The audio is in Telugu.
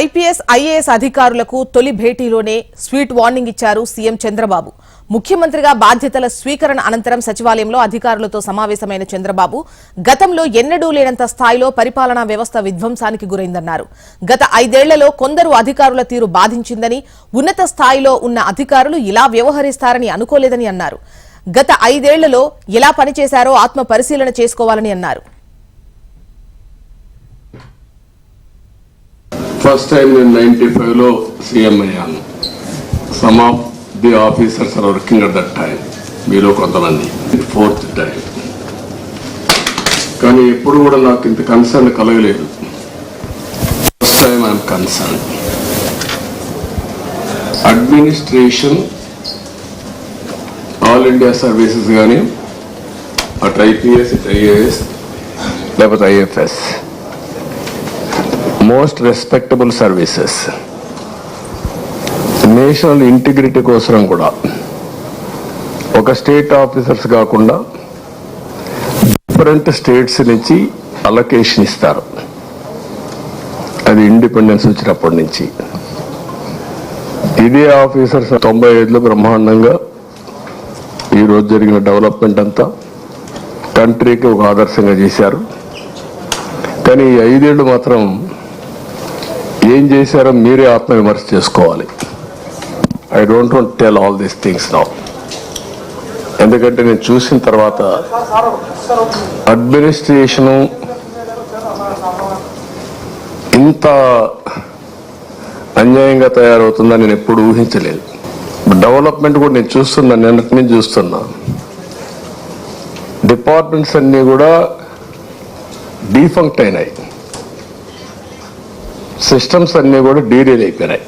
ఐపీఎస్ ఐఏఎస్ అధికారులకు తొలి భేటీలోనే స్వీట్ వార్నింగ్ ఇచ్చారు సీఎం చంద్రబాబు. ముఖ్యమంత్రిగా బాధ్యతల స్వీకరణ అనంతరం సచివాలయంలో అధికారులతో సమావేశమైన చంద్రబాబు గతంలో ఎన్నడూ లేనంత స్థాయిలో పరిపాలనా వ్యవస్థ విధ్వంసానికి గురైందన్నారు. గత 5 ఏళ్లలో కొందరు అధికారుల తీరు బాధించిందని, ఉన్నత స్థాయిలో ఉన్న అధికారులు ఇలా వ్యవహరిస్తారని అనుకోలేదని అన్నారు. గత 5 ఏళ్లలో ఎలా పనిచేశారో ఆత్మ పరిశీలన చేసుకోవాలని అన్నారు. First time in 95 lo CM అయ్యాను. Some of the officers are working at that time. మీలో కొంతమంది 4th time. కానీ ఎప్పుడు కూడా నాకు ఇంత కన్సర్న్ కలగలేదు. First time I'm concern. Administration all India services కానీ అటు ఐపీఎస్ ఇటు ఐఏఎస్ లేకపోతే IFS most respectable services national integrity కోసం కూడా ఒక స్టేట్ ఆఫీసర్స్ కాకుండా డిఫరెంట్ స్టేట్స్ నుంచి అలొకేషన్ ఇస్తారు. అది ఇండిపెండెన్స్ వచ్చినప్పటి నుంచి ఇదే ఆఫీసర్స్ 95లో బ్రహ్మాండంగా ఈరోజు జరిగిన డెవలప్మెంట్ అంతా కంట్రీకి ఒక ఆదర్శంగా చేశారు. కానీ ఈ 5 ఏళ్ళు మాత్రం ఏం చేశారో మీరే ఆత్మవిమర్శ చేసుకోవాలి. I don't want tell all these things now. ఎందుకంటే నేను చూసిన తర్వాత అడ్మినిస్ట్రేషను ఇంత అన్యాయంగా తయారవుతుందని నేను ఎప్పుడు ఊహించలేదు. డెవలప్మెంట్ కూడా నేను చూస్తున్నాను, నిన్నటి నుంచి చూస్తున్నా. డిపార్ట్మెంట్స్ అన్నీ కూడా డీఫంక్ట్ అయినాయి, సిస్టమ్స్ అన్నీ కూడా డీరేల్ అయిపోయినాయి.